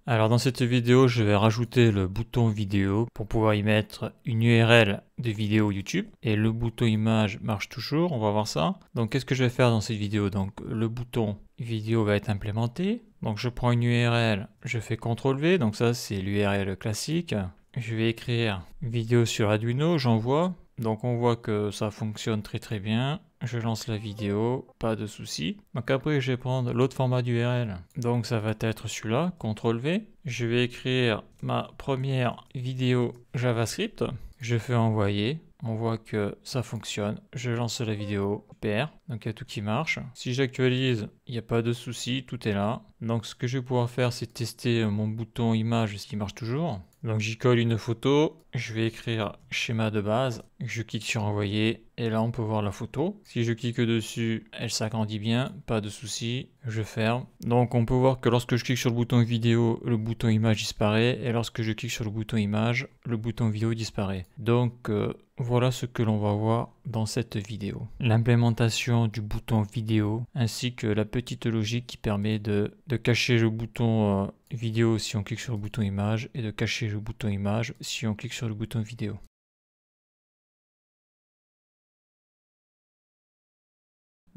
Alors dans cette vidéo, je vais rajouter le bouton vidéo pour pouvoir y mettre une URL de vidéo YouTube. Et le bouton image marche toujours, on va voir ça. Donc qu'est-ce que je vais faire dans cette vidéo? Donc le bouton vidéo va être implémenté. Donc je prends une URL, je fais CTRL-V, donc ça c'est l'URL classique. Je vais écrire vidéo sur Arduino, j'envoie. Donc on voit que ça fonctionne très bien. Je lance la vidéo, pas de souci. Donc après je vais prendre l'autre format d'URL. Donc ça va être celui-là, CTRL-V. Je vais écrire ma première vidéo JavaScript. Je fais envoyer. On voit que ça fonctionne. Je lance la vidéo. Super. Donc il y a tout qui marche. Si j'actualise, il n'y a pas de souci, tout est là. Donc ce que je vais pouvoir faire, c'est tester mon bouton image, s'il marche toujours. Donc j'y colle une photo, je vais écrire schéma de base, je clique sur envoyer et là on peut voir la photo. Si je clique dessus, elle s'agrandit bien, pas de souci, je ferme. Donc on peut voir que lorsque je clique sur le bouton vidéo, le bouton image disparaît et lorsque je clique sur le bouton image, le bouton vidéo disparaît. Donc voilà ce que l'on va voir dans cette vidéo. L'implémentation du bouton vidéo ainsi que la petite logique qui permet de cacher le bouton vidéo si on clique sur le bouton image et de cacher le bouton image si on clique sur le bouton vidéo.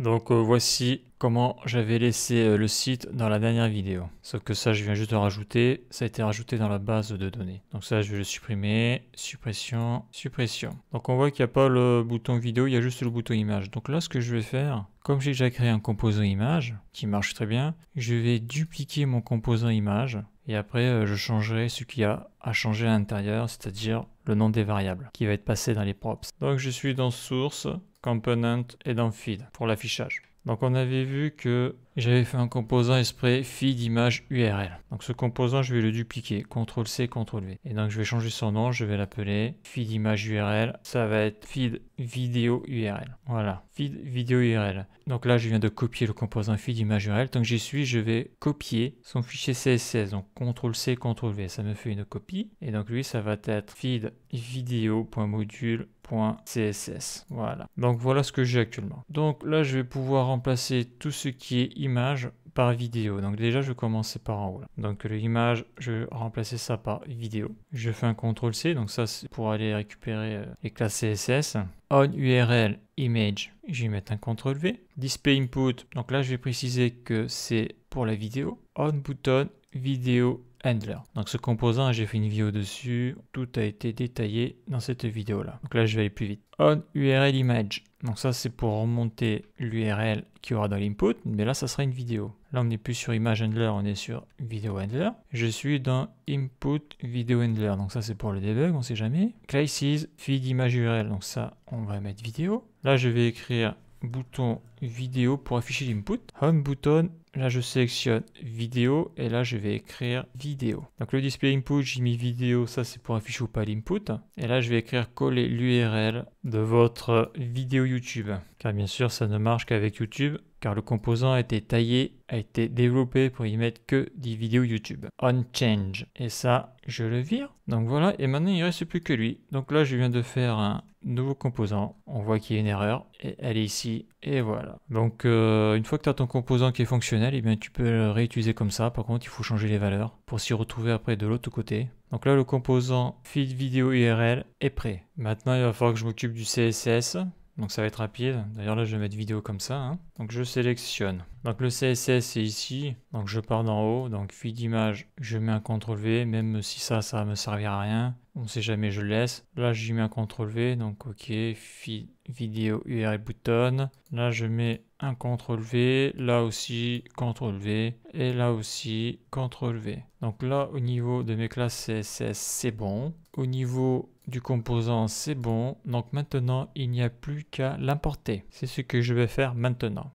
Donc voici comment j'avais laissé le site dans la dernière vidéo. Sauf que ça, je viens juste de rajouter. Ça a été rajouté dans la base de données. Donc ça, je vais le supprimer. Suppression, suppression. Donc on voit qu'il n'y a pas le bouton vidéo, il y a juste le bouton image. Donc là, ce que je vais faire, comme j'ai déjà créé un composant image qui marche très bien, je vais dupliquer mon composant image. Et après, je changerai ce qu'il y a à changer à l'intérieur, c'est-à-dire le nom des variables qui va être passé dans les props. Donc je suis dans source, component et dans feed pour l'affichage. Donc on avait vu que j'avais fait un composant exprès feed image URL. Donc ce composant, je vais le dupliquer, CTRL-C, CTRL-V. Et donc je vais changer son nom, je vais l'appeler feed image URL. Ça va être feed vidéo URL. Voilà, feed vidéo URL. Donc là, je viens de copier le composant feed image URL. Tant que j'y suis, je vais copier son fichier CSS. Donc CTRL-C, CTRL-V, ça me fait une copie. Et donc lui, ça va être feed vidéo.module.css. Voilà. Donc voilà ce que j'ai actuellement. Donc là, je vais pouvoir remplacer tout ce qui est image par vidéo. Donc déjà, je vais commencer par en haut. Là. Donc l'image, je vais remplacer ça par vidéo. Je fais un CTRL-C, donc ça c'est pour aller récupérer les classes CSS. On URL image, je vais mettre un CTRL-V. Display input, donc là je vais préciser que c'est pour la vidéo. On button vidéo handler. Donc ce composant, j'ai fait une vidéo dessus, tout a été détaillé dans cette vidéo là. Donc là je vais aller plus vite. On URL image. Donc ça c'est pour remonter l'URL qui aura dans l'input, mais là ça sera une vidéo. Là on n'est plus sur image handler, on est sur vidéo handler. Je suis dans input video handler, donc ça c'est pour le debug, on sait jamais. Classes feed image URL, donc ça on va mettre vidéo. Là je vais écrire bouton vidéo pour afficher l'input. Home button, là je sélectionne vidéo et là je vais écrire vidéo. Donc le display input, j'ai mis vidéo, ça c'est pour afficher ou pas l'input. Et là je vais écrire coller l'URL de votre vidéo YouTube. Car bien sûr ça ne marche qu'avec YouTube, car le composant a été taillé, a été développé pour y mettre que des vidéos YouTube. On change. Et ça, je le vire. Donc voilà, et maintenant il ne reste plus que lui. Donc là je viens de faire un nouveau composant. On voit qu'il y a une erreur et elle est ici et voilà. Donc une fois que tu as ton composant qui est fonctionnel, et bien, tu peux le réutiliser comme ça. Par contre, il faut changer les valeurs pour s'y retrouver après de l'autre côté. Donc là, le composant feed vidéo URL est prêt. Maintenant, il va falloir que je m'occupe du CSS. Donc ça va être rapide. D'ailleurs là je vais mettre vidéo comme ça. Hein. Donc je sélectionne. Donc le CSS c'est ici. Donc je pars d'en haut. Donc feed image, je mets un CTRL-V. Même si ça va me servir à rien. On ne sait jamais, je le laisse. Là j'y mets un CTRL-V. Donc ok. Feed vidéo URL button. Là je mets un CTRL-V. Là aussi CTRL-V. Et là aussi CTRL-V. Donc là au niveau de mes classes CSS c'est bon. Au niveau du composant, c'est bon. Donc maintenant, il n'y a plus qu'à l'importer. C'est ce que je vais faire maintenant.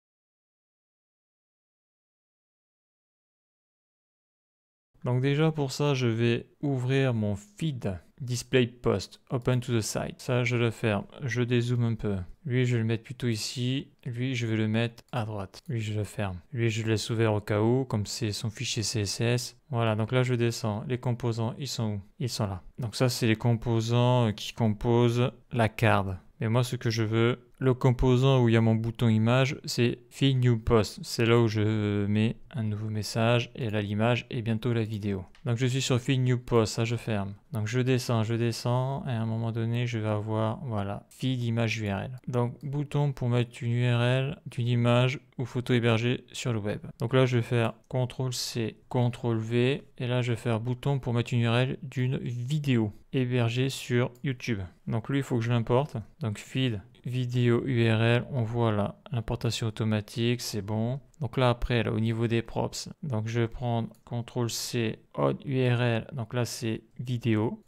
Donc déjà pour ça, je vais ouvrir mon feed display post open to the side. Ça, je le ferme. Je dézoome un peu. Lui, je vais le mettre plutôt ici. Lui, je vais le mettre à droite. Lui, je le ferme. Lui, je le laisse ouvert au cas où, comme c'est son fichier CSS. Voilà, donc là, je descends. Les composants, ils sont où? Ils sont là. Donc ça, c'est les composants qui composent la carte. Mais moi, ce que je veux, le composant où il y a mon bouton image, c'est Feed New Post. C'est là où je mets un nouveau message et là l'image et bientôt la vidéo. Donc je suis sur Feed New Post, ça je ferme. Donc je descends et à un moment donné je vais avoir, voilà, Feed Image URL. Donc bouton pour mettre une URL d'une image ou photo hébergée sur le web. Donc là je vais faire CTRL-C, CTRL-V et là je vais faire bouton pour mettre une URL d'une vidéo hébergée sur YouTube. Donc lui il faut que je l'importe. Donc feed vidéo URL, on voit là l'importation automatique, c'est bon. Donc là après là, au niveau des props, donc je vais prendre CTRL-C, on URL, donc là c'est vidéo.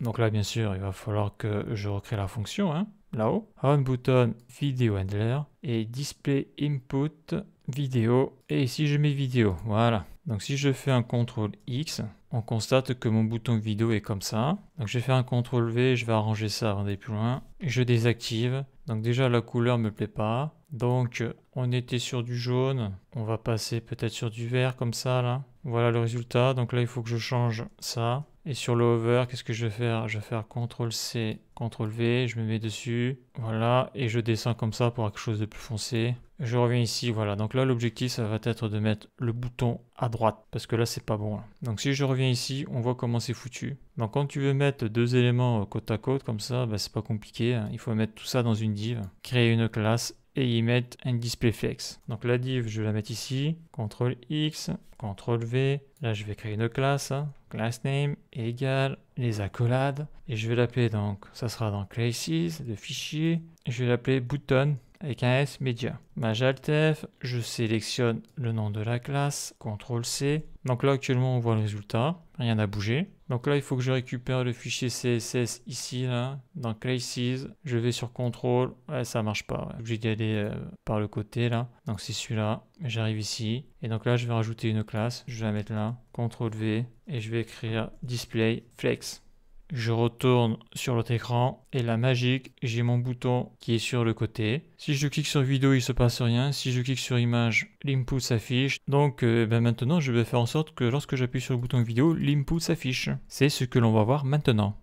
Donc là bien sûr il va falloir que je recrée la fonction, hein, là-haut. On button vidéo handler et display input vidéo et ici je mets vidéo, voilà. Donc si je fais un CTRL X, on constate que mon bouton vidéo est comme ça. Donc je vais faire un CTRL V, je vais arranger ça avant d'aller plus loin. Je désactive. Donc déjà la couleur me plaît pas. Donc on était sur du jaune, on va passer peut-être sur du vert comme ça là. Voilà le résultat. Donc là il faut que je change ça. Et sur le hover, qu'est-ce que je vais faire? Je vais faire CTRL-C, CTRL-V, je me mets dessus, voilà, et je descends comme ça pour quelque chose de plus foncé. Je reviens ici, voilà, donc là l'objectif ça va être de mettre le bouton à droite, parce que là c'est pas bon. Là. Donc si je reviens ici, on voit comment c'est foutu. Donc quand tu veux mettre deux éléments côte à côte comme ça, bah, c'est pas compliqué, hein. Il faut mettre tout ça dans une div, créer une classe, et y mettre un display flex. Donc la div, je vais la mettre ici, CTRL X, CTRL V, là je vais créer une classe, class name égale les accolades, et je vais l'appeler donc, ça sera dans classes, de fichier, et je vais l'appeler button, avec un S média. Alt-F, je sélectionne le nom de la classe, CTRL-C. Donc là actuellement on voit le résultat, rien n'a bougé. Donc là il faut que je récupère le fichier CSS ici, là, dans Classes, je vais sur CTRL, ouais ça marche pas, ouais. Obligé d'y aller par le côté là, donc c'est celui-là, j'arrive ici, et donc là je vais rajouter une classe, je vais la mettre là, CTRL-V, et je vais écrire display flex. Je retourne sur l'autre écran et la magique, j'ai mon bouton qui est sur le côté. Si je clique sur vidéo, il ne se passe rien. Si je clique sur image, l'input s'affiche. Donc maintenant, je vais faire en sorte que lorsque j'appuie sur le bouton vidéo, l'input s'affiche. C'est ce que l'on va voir maintenant.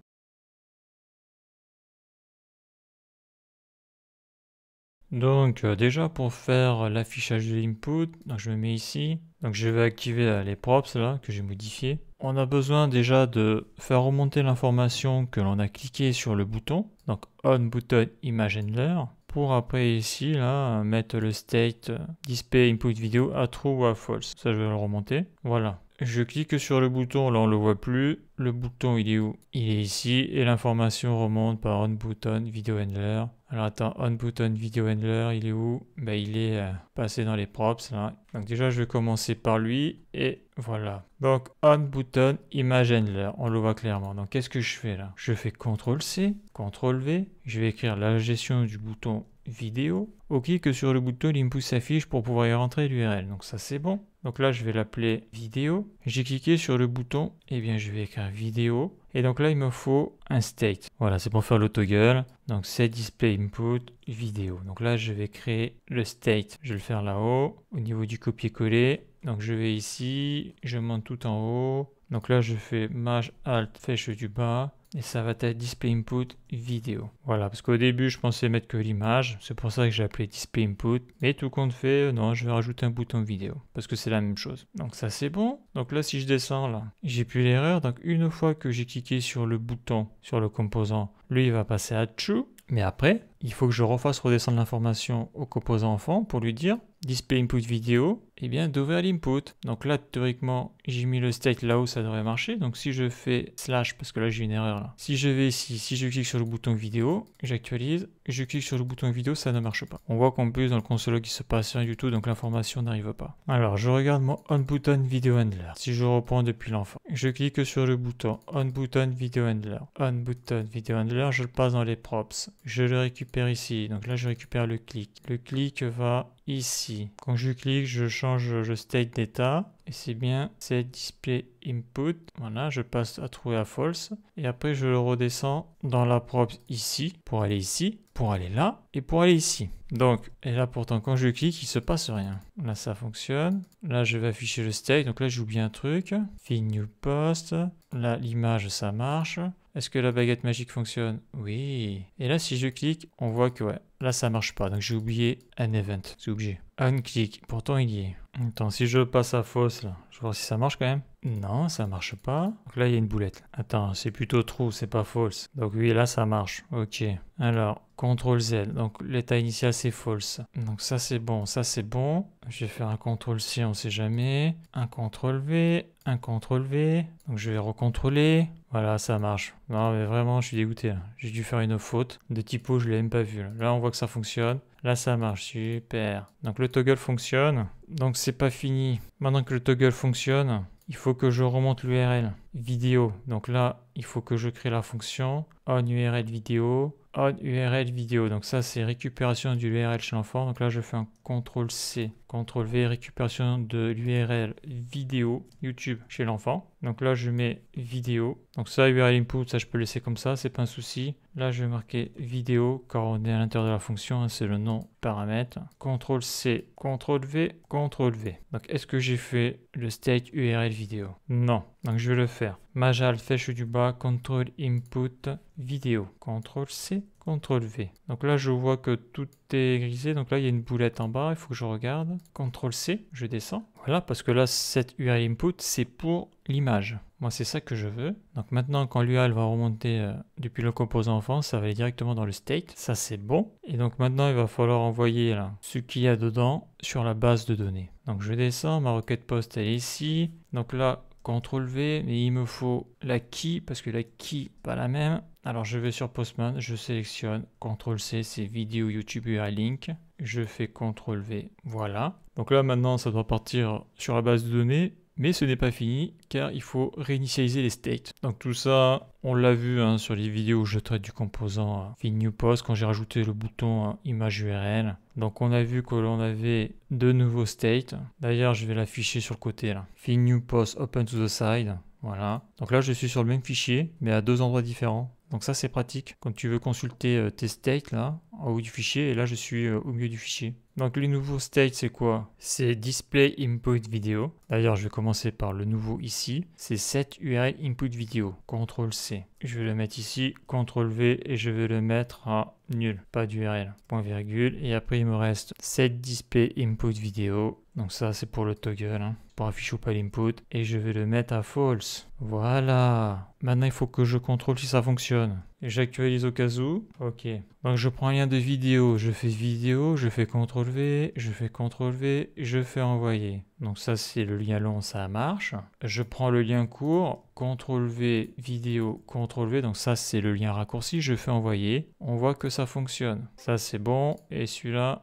Donc déjà pour faire l'affichage de l'input, donc je me mets ici. Donc je vais activer les props là que j'ai modifiés. On a besoin déjà de faire remonter l'information que l'on a cliqué sur le bouton. Donc on button image handler. Pour après ici là mettre le state display input vidéo à true ou à false. Ça je vais le remonter. Voilà. Je clique sur le bouton, là on le voit plus. Le bouton il est où? Il est ici et l'information remonte par on button video handler. Alors attends, on button video handler, il est où? Ben, il est passé dans les props là. Donc déjà je vais commencer par lui et voilà. Donc on button image handler, on le voit clairement. Donc qu'est-ce que je fais là? Je fais CTRL-C, CTRL-V, je vais écrire la gestion du bouton vidéo. Ok, que sur le bouton l'input s'affiche pour pouvoir y rentrer l'URL. Donc ça c'est bon. Donc là je vais l'appeler vidéo. J'ai cliqué sur le bouton, et bien je vais écrire vidéo. Et donc là il me faut un state. Voilà, c'est pour faire le toggle. Donc set display input vidéo. Donc là je vais créer le state. Je vais le faire là-haut, au niveau du copier-coller. Donc je vais ici, je monte tout en haut. Donc là je fais Maj Alt flèche du bas. Et ça va être display input vidéo. Voilà, parce qu'au début, je pensais mettre que l'image. C'est pour ça que j'ai appelé display input. Mais tout compte fait, non, je vais rajouter un bouton vidéo. Parce que c'est la même chose. Donc ça, c'est bon. Donc là, si je descends là, j'ai plus l'erreur. Donc une fois que j'ai cliqué sur le bouton, sur le composant, lui, il va passer à true. Mais après, il faut que je refasse redescendre l'information au composant enfant pour lui dire display input vidéo, et bien d'ouvrir l'input. Donc là, théoriquement, j'ai mis le state là où ça devrait marcher. Donc si je fais slash, parce que là j'ai une erreur là. Si je vais ici, si je clique sur le bouton vidéo, j'actualise, je clique sur le bouton vidéo, ça ne marche pas. On voit qu'en plus dans le console log il se passe rien du tout, donc l'information n'arrive pas. Alors je regarde mon on button video handler. Si je reprends depuis l'enfant, je clique sur le bouton on button video handler. On button video handler, je le passe dans les props. Je le récupère ici. Donc là je récupère le clic. Le clic va ici. Quand je clique, je change le state d'état. Et c'est bien set display input. Voilà, je passe à true et à false. Et après, je le redescends dans la prop ici, pour aller ici, pour aller là, et pour aller ici. Donc, et là pourtant, quand je clique, il se passe rien. Là, ça fonctionne. Là, je vais afficher le state. Donc là, j'ai oublié un truc. Feed new post. Là, l'image, ça marche. Est-ce que la baguette magique fonctionne? Oui. Et là, si je clique, on voit que ouais, là, ça marche pas. Donc, j'ai oublié un event. C'est obligé. Unclick. Pourtant, il y est. Attends, si je passe à false, là, je vais voir si ça marche quand même. Non, ça marche pas. Donc là, il y a une boulette. Attends, c'est plutôt true, c'est pas false. Donc oui, là, ça marche. Ok. Alors, CTRL Z. Donc l'état initial, c'est false. Donc ça, c'est bon. Ça, c'est bon. Je vais faire un CTRL C, on sait jamais. Un CTRL V. Un CTRL V. Donc je vais recontrôler. Voilà, ça marche. Non, mais vraiment, je suis dégoûté là. J'ai dû faire une faute. De typo, je l'ai même pas vu. Là, on voit que ça fonctionne. Là, ça marche. Super. Donc le toggle fonctionne. Donc c'est pas fini. Maintenant que le toggle fonctionne, il faut que je remonte l'URL vidéo. Donc là, il faut que je crée la fonction on URL vidéo, on URL vidéo. Donc ça, c'est récupération de l'URL chez l'enfant. Donc là, je fais un CTRL C, CTRL V, récupération de l'URL vidéo YouTube chez l'enfant. Donc là, je mets vidéo. Donc ça, URL input, ça, je peux laisser comme ça, c'est pas un souci. Là, je vais marquer vidéo car on est à l'intérieur de la fonction, hein, c'est le nom paramètre. CTRL C, CTRL V, CTRL V. Donc, est-ce que j'ai fait le state URL vidéo? Non. Donc, je vais le faire. Majal, flèche du bas, CTRL input vidéo. CTRL C, CTRL V. Donc là, je vois que tout est grisé. Donc là, il y a une boulette en bas. Il faut que je regarde. CTRL C, je descends. Voilà, parce que là, cette URL input, c'est pour l'image. Moi, c'est ça que je veux. Donc maintenant, quand l'URL va remonter depuis le composant enfant, ça va aller directement dans le state. Ça, c'est bon. Et donc maintenant, il va falloir envoyer là, ce qu'il y a dedans sur la base de données. Donc je descends. Ma requête post, elle est ici. Donc là, CTRL V, mais il me faut la key, parce que la key, pas la même. Alors je vais sur Postman, je sélectionne CTRL C, c'est vidéo YouTube URL link. Je fais CTRL V, voilà. Donc là maintenant ça doit partir sur la base de données, mais ce n'est pas fini car il faut réinitialiser les states. Donc tout ça, on l'a vu hein, sur les vidéos où je traite du composant Find New Post quand j'ai rajouté le bouton image URL. Donc on a vu que l'on avait deux nouveaux states. D'ailleurs je vais l'afficher sur le côté là. Find New Post Open to the side. Voilà. Donc là je suis sur le même fichier mais à deux endroits différents. Donc ça c'est pratique quand tu veux consulter tes states là, en haut du fichier, et là je suis au milieu du fichier. Donc les nouveaux states c'est quoi? C'est display input vidéo. D'ailleurs je vais commencer par le nouveau ici. C'est set URL input vidéo. CTRL C. Je vais le mettre ici, CTRL V et je vais le mettre à nul, pas d'URL. Point virgule. Et après il me reste set display input vidéo. Donc ça c'est pour le toggle, hein, pour afficher ou pas l'input. Et je vais le mettre à false. Voilà. Maintenant il faut que je contrôle si ça fonctionne. Et j'actualise au cas où. Ok. Donc je prends un lien de vidéo, je fais vidéo, je fais CTRL V, je fais CTRL V, je fais envoyer. Donc ça c'est le lien long, ça marche. Je prends le lien court, CTRL V, vidéo, CTRL V. Donc ça c'est le lien raccourci, je fais envoyer. On voit que ça fonctionne. Ça c'est bon. Et celui-là,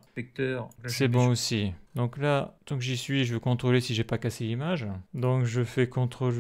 c'est bon aussi. Donc là, tant que j'y suis, je veux contrôler si j'ai pas cassé l'image. Donc je fais CTRL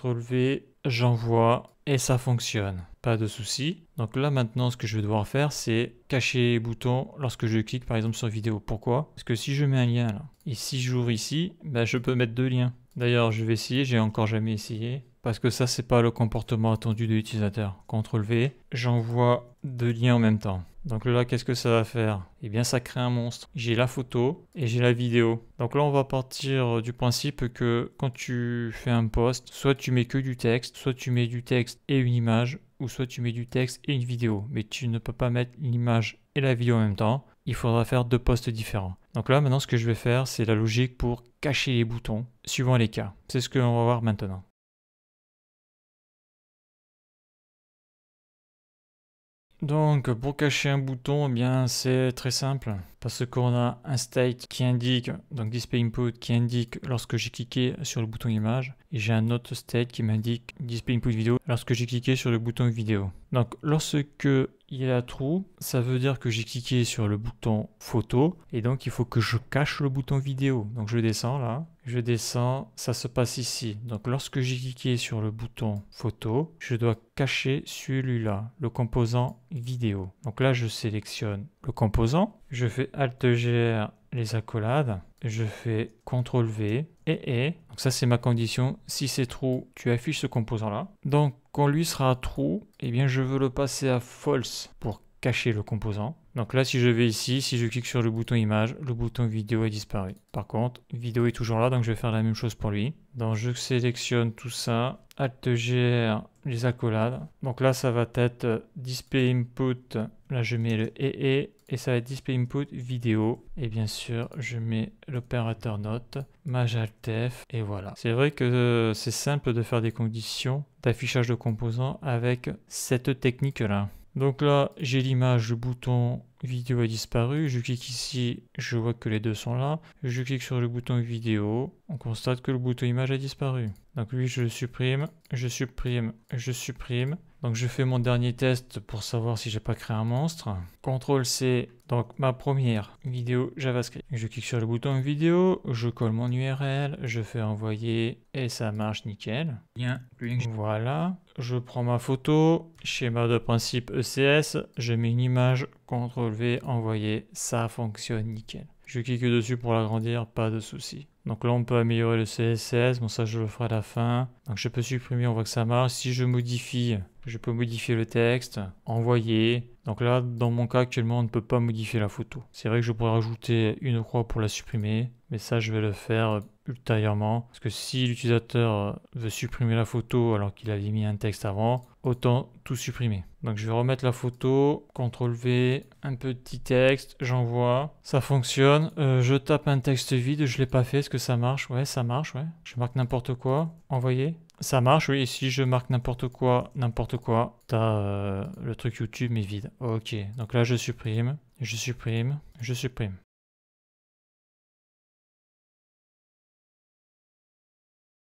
V, j'envoie et ça fonctionne. Pas de souci. Donc là maintenant, ce que je vais devoir faire, c'est cacher les boutons lorsque je clique par exemple sur vidéo. Pourquoi? Parce que si je mets un lien là, et si j'ouvre ici, ben, je peux mettre deux liens. D'ailleurs, je vais essayer, j'ai encore jamais essayé. Parce que ça, c'est pas le comportement attendu de l'utilisateur. CTRL V, j'envoie deux liens en même temps. Donc là, qu'est-ce que ça va faire? Eh bien, ça crée un monstre. J'ai la photo et j'ai la vidéo. Donc là, on va partir du principe que quand tu fais un post, soit tu mets que du texte, soit tu mets du texte et une image, ou soit tu mets du texte et une vidéo. Mais tu ne peux pas mettre l'image et la vidéo en même temps. Il faudra faire deux posts différents. Donc là, maintenant, ce que je vais faire, c'est la logique pour cacher les boutons, suivant les cas. C'est ce qu'on va voir maintenant. Donc pour cacher un bouton, eh bien c'est très simple parce qu'on a un state qui indique, donc display input qui indique lorsque j'ai cliqué sur le bouton image, et j'ai un autre state qui m'indique display input vidéo lorsque j'ai cliqué sur le bouton vidéo. Donc lorsque il y a true, ça veut dire que j'ai cliqué sur le bouton photo et donc il faut que je cache le bouton vidéo. Donc je descends là, je descends, ça se passe ici. Donc lorsque j'ai cliqué sur le bouton photo, je dois cacher celui-là, le composant vidéo. Donc là je sélectionne le composant, je fais Alt-GR les accolades, je fais CTRL V et. Donc ça c'est ma condition, si c'est true, tu affiches ce composant là. Donc quand lui sera true, eh bien je veux le passer à false pour cacher le composant. Donc là, si je vais ici, si je clique sur le bouton image, le bouton vidéo a disparu. Par contre, vidéo est toujours là, donc je vais faire la même chose pour lui. Donc je sélectionne tout ça, Alt GR, les accolades. Donc là, ça va être display input. Là, je mets le et ça va être display input vidéo. Et bien sûr, je mets l'opérateur note, Maj Alt F, et voilà. C'est vrai que c'est simple de faire des conditions d'affichage de composants avec cette technique-là. Donc là, j'ai l'image, le bouton vidéo a disparu. Je clique ici, je vois que les deux sont là. Je clique sur le bouton vidéo. On constate que le bouton image a disparu. Donc lui, je le supprime, je supprime, je supprime. Donc je fais mon dernier test pour savoir si j'ai pas créé un monstre. CTRL C, donc ma première vidéo JavaScript. Je clique sur le bouton vidéo, je colle mon URL, je fais envoyer et ça marche nickel. Bien, voilà. Je prends ma photo, schéma de principe ECS, je mets une image, CTRL V, envoyer, ça fonctionne nickel. Je clique dessus pour l'agrandir, pas de souci. Donc là, on peut améliorer le CSS. Bon, ça, je le ferai à la fin. Donc, je peux supprimer, on voit que ça marche. Si je modifie, je peux modifier le texte, envoyer. Donc là, dans mon cas, actuellement, on ne peut pas modifier la photo. C'est vrai que je pourrais rajouter une croix pour la supprimer. Mais ça, je vais le faire ultérieurement. Parce que si l'utilisateur veut supprimer la photo alors qu'il avait mis un texte avant, autant tout supprimer. Donc je vais remettre la photo, CTRL V, un petit texte, j'envoie, ça fonctionne. Je tape un texte vide, je ne l'ai pas fait, est-ce que ça marche? Ouais, ça marche, ouais. Je marque n'importe quoi, envoyer. Ça marche, oui, et si je marque n'importe quoi, t'as le truc YouTube mais vide. Ok, donc là je supprime, je supprime, je supprime.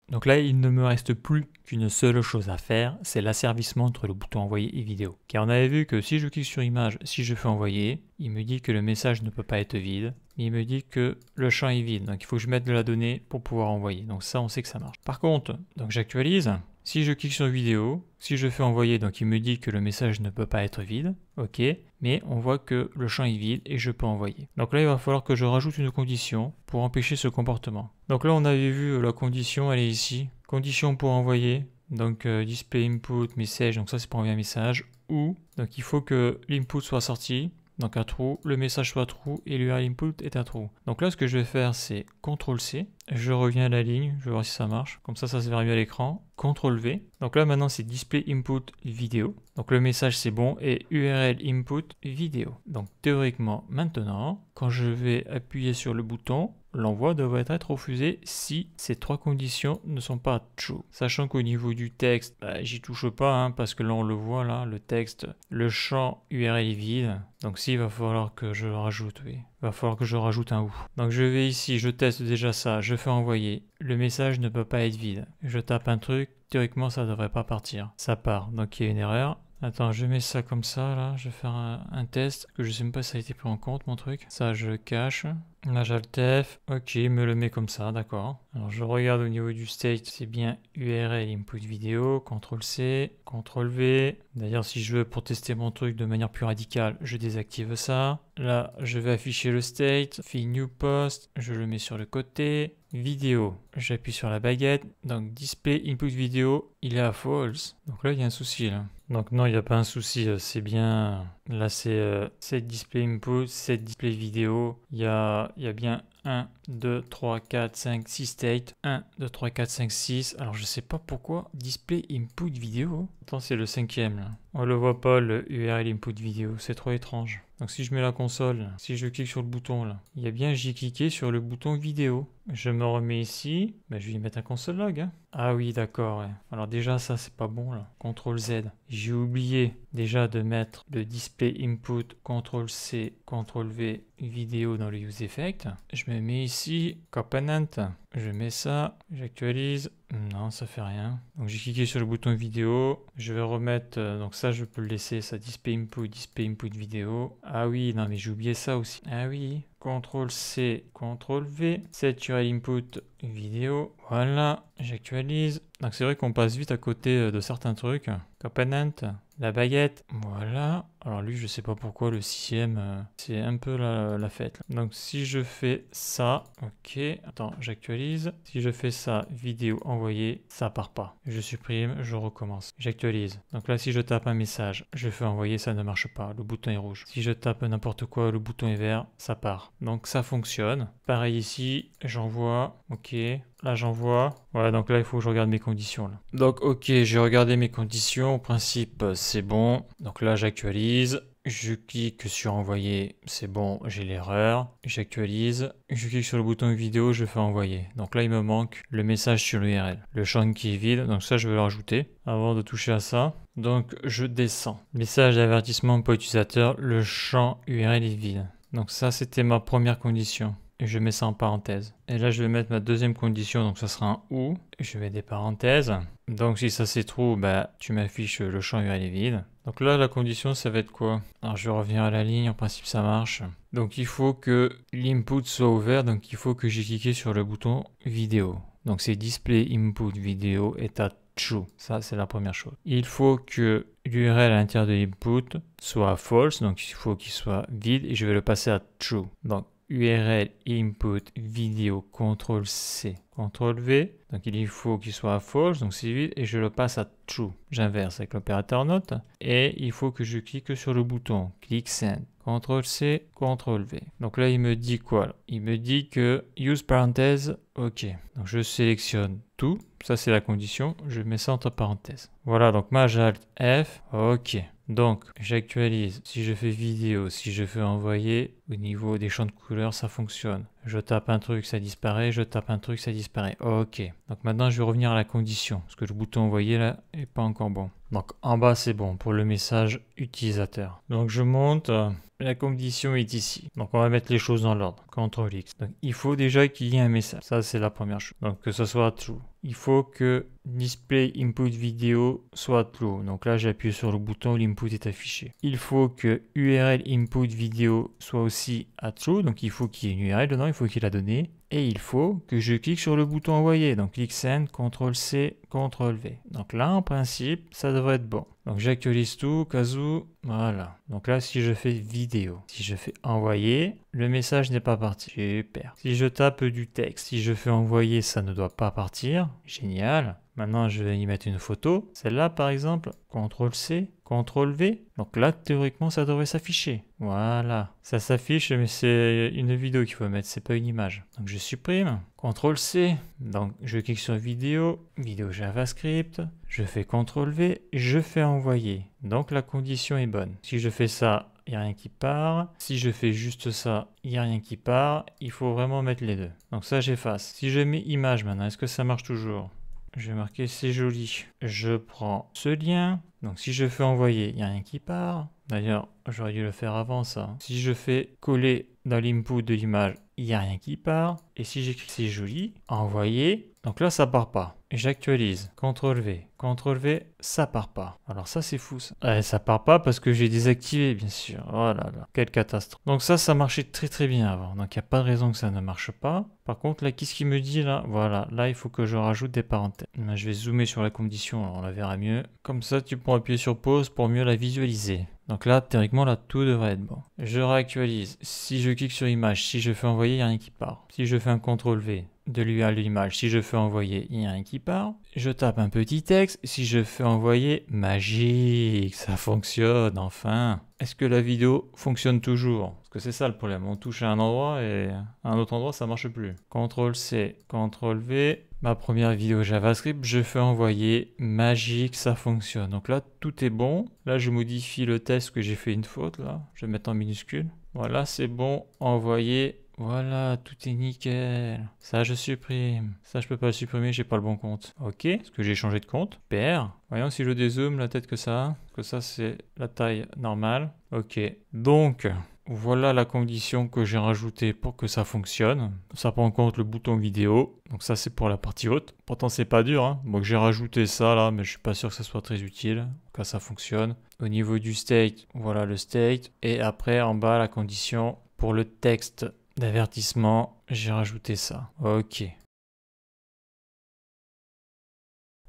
Donc là, il ne me reste plus qu'une seule chose à faire, c'est l'asservissement entre le bouton envoyer et vidéo. Car on avait vu que si je clique sur image, si je fais envoyer, il me dit que le message ne peut pas être vide, mais il me dit que le champ est vide. Donc il faut que je mette de la donnée pour pouvoir envoyer. Donc ça, on sait que ça marche. Par contre, donc j'actualise. Si je clique sur vidéo, si je fais envoyer, donc il me dit que le message ne peut pas être vide, ok, mais on voit que le champ est vide et je peux envoyer. Donc là, il va falloir que je rajoute une condition pour empêcher ce comportement. Donc là, on avait vu la condition, elle est ici. Condition pour envoyer, donc display input message, donc ça c'est pour envoyer un message, ou, donc il faut que l'input soit sorti, donc un trou, le message soit true et l'URL input est un true. Donc là, ce que je vais faire, c'est CTRL C, je reviens à la ligne, je vais voir si ça marche. Comme ça se verra mieux à l'écran. CTRL V. Donc là, maintenant, c'est display input vidéo. Donc le message, c'est bon et URL input vidéo. Donc théoriquement, maintenant, quand je vais appuyer sur le bouton, l'envoi devrait être refusé si ces trois conditions ne sont pas true. Sachant qu'au niveau du texte, j'y touche pas hein, parce que là on le voit là, le texte, le champ URL est vide. Donc si, il va falloir que je rajoute, oui. Il va falloir que je rajoute un ou. Donc je vais ici, je teste déjà ça, je fais envoyer. Le message ne peut pas être vide. Je tape un truc, théoriquement ça devrait pas partir. Ça part, donc il y a une erreur. Attends, je mets ça comme ça là, je vais faire un test, que je sais même pas si ça a été pris en compte mon truc. Ça je cache. Là Alt F, ok, il me le met comme ça, d'accord. Alors je regarde au niveau du state, c'est bien URL input vidéo, CTRL C, CTRL V. D'ailleurs si je veux pour tester mon truc de manière plus radicale, je désactive ça. Là je vais afficher le state, file new post, je le mets sur le côté. Vidéo, j'appuie sur la baguette, donc display input vidéo, il est à false. Donc là il y a un souci là. Donc non, il n'y a pas un souci, c'est bien, là c'est set display input, set display vidéo, il y a bien 1, 2, 3, 4, 5, 6 state, 1, 2, 3, 4, 5, 6, alors je sais pas pourquoi, display input vidéo, attends c'est le cinquième là, on le voit pas le URL input vidéo, c'est trop étrange. Donc si je mets la console, si je clique sur le bouton là, il y a bien j'ai cliqué sur le bouton vidéo. Je me remets ici, ben, je vais y mettre un console log. Hein. Ah oui d'accord, ouais. Alors déjà ça c'est pas bon là, CTRL Z. J'ai oublié déjà de mettre le display input, CTRL C, CTRL V, vidéo dans le use effect. Je me mets ici, component, je mets ça, j'actualise. Non, ça fait rien. Donc j'ai cliqué sur le bouton vidéo. Je vais remettre, donc ça je peux le laisser, ça display input vidéo. Ah oui, non mais j'ai oublié ça aussi. Ah oui, CTRL C, CTRL V, set URL input vidéo. Voilà, j'actualise. Donc c'est vrai qu'on passe vite à côté de certains trucs. Component, la baguette. Voilà. Alors lui, je sais pas pourquoi le 6ème, c'est un peu la fête. Là. Donc si je fais ça, ok. Attends, j'actualise. Si je fais ça, vidéo envoyée, ça part pas. Je supprime, je recommence. J'actualise. Donc là, si je tape un message, je fais envoyer, ça ne marche pas. Le bouton est rouge. Si je tape n'importe quoi, le bouton est vert, ça part. Donc ça fonctionne. Pareil ici, j'envoie. Ok. Là, j'envoie. Ouais, donc là, il faut que je regarde mes conditions. Là. Donc, ok, j'ai regardé mes conditions. Au principe, c'est bon. Donc là, j'actualise. Je clique sur envoyer. C'est bon, j'ai l'erreur. J'actualise. Je clique sur le bouton vidéo, je fais envoyer. Donc là, il me manque le message sur l'URL. Le champ qui est vide. Donc ça, je vais le rajouter avant de toucher à ça. Donc, je descends. Message d'avertissement pour utilisateur. Le champ URL est vide. Donc ça, c'était ma première condition. Et je mets ça en parenthèse. Et là, je vais mettre ma deuxième condition, donc ça sera un ou. Je mets des parenthèses. Donc si ça c'est true, bah, tu m'affiches le champ URL est vide. Donc là, la condition, ça va être quoi? Alors je reviens à la ligne, en principe ça marche. Donc il faut que l'input soit ouvert, donc il faut que j'ai cliqué sur le bouton vidéo. Donc c'est display input vidéo est à true. Ça, c'est la première chose. Il faut que l'URL à l'intérieur de l'input soit false, donc il faut qu'il soit vide et je vais le passer à true. Donc URL input vidéo CTRL-C, CTRL-V. Donc il faut qu'il soit à false, donc c'est vide, et je le passe à true. J'inverse avec l'opérateur note. Et il faut que je clique sur le bouton click send. CTRL-C, CTRL-V. Donc là, il me dit quoi là? Il me dit que use parenthèse, ok. Donc je sélectionne tout. Ça, c'est la condition. Je mets ça entre parenthèses. Voilà, donc Maj Alt F, ok. Donc, j'actualise. Si je fais vidéo, si je fais envoyer, au niveau des champs de couleurs, ça fonctionne. Je tape un truc, ça disparaît. Je tape un truc, ça disparaît. Ok. Donc maintenant, je vais revenir à la condition. Parce que le bouton envoyer, là, est pas encore bon. Donc, en bas, c'est bon pour le message utilisateur. Donc, je monte. La condition est ici. Donc, on va mettre les choses dans l'ordre. CTRL X. Donc, il faut déjà qu'il y ait un message. Ça, c'est la première chose. Donc, que ce soit true. Il faut que display input vidéo soit true. Donc là, j'appuie sur le bouton où l'input est affiché. Il faut que URL input vidéo soit aussi à true. Donc, il faut qu'il y ait une URL dedans. Il faut qu'il y ait la donnée. Et il faut que je clique sur le bouton envoyer. Donc, click send, CTRL-C, CTRL-V. Donc là, en principe, ça devrait être bon. Donc, j'actualise tout, cas où. Voilà. Donc là, si je fais vidéo, si je fais envoyer, le message n'est pas parti. Super. Si je tape du texte, si je fais envoyer, ça ne doit pas partir. Génial. Maintenant, je vais y mettre une photo. Celle-là, par exemple, CTRL-C, CTRL-V. Donc là, théoriquement, ça devrait s'afficher. Voilà. Ça s'affiche, mais c'est une vidéo qu'il faut mettre, c'est pas une image. Donc je supprime. CTRL-C. Donc je clique sur vidéo, vidéo JavaScript. Je fais CTRL-V, je fais envoyer. Donc la condition est bonne. Si je fais ça, il n'y a rien qui part. Si je fais juste ça, il n'y a rien qui part. Il faut vraiment mettre les deux. Donc ça, j'efface. Si je mets image maintenant, est-ce que ça marche toujours ? Je vais marquer c'est joli. Je prends ce lien. Donc si je fais envoyer, il n'y a rien qui part. D'ailleurs, j'aurais dû le faire avant ça. Si je fais coller dans l'input de l'image, il n'y a rien qui part. Et si j'écris c'est joli, envoyer, donc là ça part pas. Et j'actualise. CTRL-V. CTRL-V, ça part pas. Alors ça c'est fou ça. Ça part pas parce que j'ai désactivé bien sûr. Oh là là, quelle catastrophe. Donc ça marchait très très bien avant. Donc il n'y a pas de raison que ça ne marche pas. Par contre là, qu'est-ce qu'il me dit là? Voilà, là il faut que je rajoute des parenthèses. Là, je vais zoomer sur la condition, on la verra mieux. Comme ça tu pourras appuyer sur pause pour mieux la visualiser. Donc là, théoriquement, là, tout devrait être bon. Je réactualise. Si je clique sur image, si je fais envoyer, il n'y a rien qui part. Si je fais un CTRL-V de l'URL de l'image, si je fais envoyer, il n'y a rien qui part. Je tape un petit texte. Si je fais envoyer, magique, ça fonctionne, enfin. Est-ce que la vidéo fonctionne toujours? Parce que c'est ça le problème. On touche à un endroit et à un autre endroit, ça marche plus. CTRL-C, CTRL-V. Ma première vidéo JavaScript, je fais envoyer, magique, ça fonctionne. Donc là, tout est bon. Là, je modifie le texte que j'ai fait une faute, là. Je vais mettre en minuscule. Voilà, c'est bon, envoyer. Voilà, tout est nickel. Ça, je supprime. Ça, je peux pas le supprimer, j'ai pas le bon compte. Ok, parce que j'ai changé de compte. Super. Voyons si je dézoome la tête que ça a. Que ça, c'est la taille normale. Ok, donc... Voilà la condition que j'ai rajoutée pour que ça fonctionne. Ça prend en compte le bouton vidéo. Donc ça c'est pour la partie haute. Pourtant c'est pas dur. Hein. Donc j'ai rajouté ça là, mais je suis pas sûr que ça soit très utile. En tout cas ça fonctionne. Au niveau du state, voilà le state. Et après en bas la condition pour le texte d'avertissement, j'ai rajouté ça. Ok.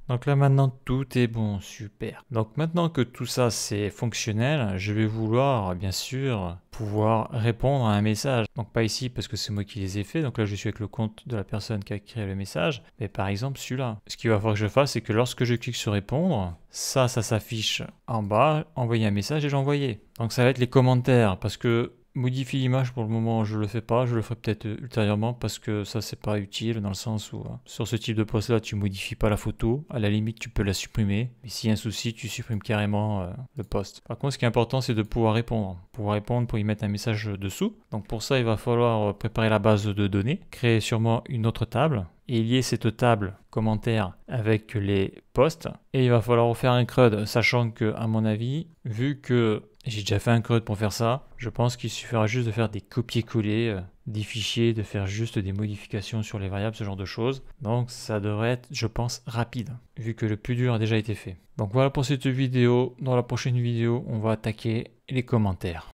Donc là maintenant tout est bon, super. Donc maintenant que tout ça c'est fonctionnel, je vais vouloir bien sûr pouvoir répondre à un message. Donc pas ici parce que c'est moi qui les ai faits, donc là je suis avec le compte de la personne qui a créé le message, mais par exemple celui-là. Ce qu'il va falloir que je fasse, c'est que lorsque je clique sur répondre, ça s'affiche en bas, envoyer un message et j'envoyer. Donc ça va être les commentaires parce que modifier l'image pour le moment je le fais pas, je le ferai peut-être ultérieurement parce que ça c'est pas utile dans le sens où sur ce type de post là tu modifies pas la photo, à la limite tu peux la supprimer, mais s'il y a un souci tu supprimes carrément le post. Par contre ce qui est important c'est de pouvoir répondre pour y mettre un message dessous. Donc pour ça il va falloir préparer la base de données, créer sûrement une autre table et lier cette table commentaires avec les posts et il va falloir refaire un CRUD, sachant que à mon avis vu que j'ai déjà fait un CRUD pour faire ça. Je pense qu'il suffira juste de faire des copier-coller des fichiers, de faire juste des modifications sur les variables, ce genre de choses. Donc ça devrait être, je pense, rapide, vu que le plus dur a déjà été fait. Donc voilà pour cette vidéo. Dans la prochaine vidéo, on va attaquer les commentaires.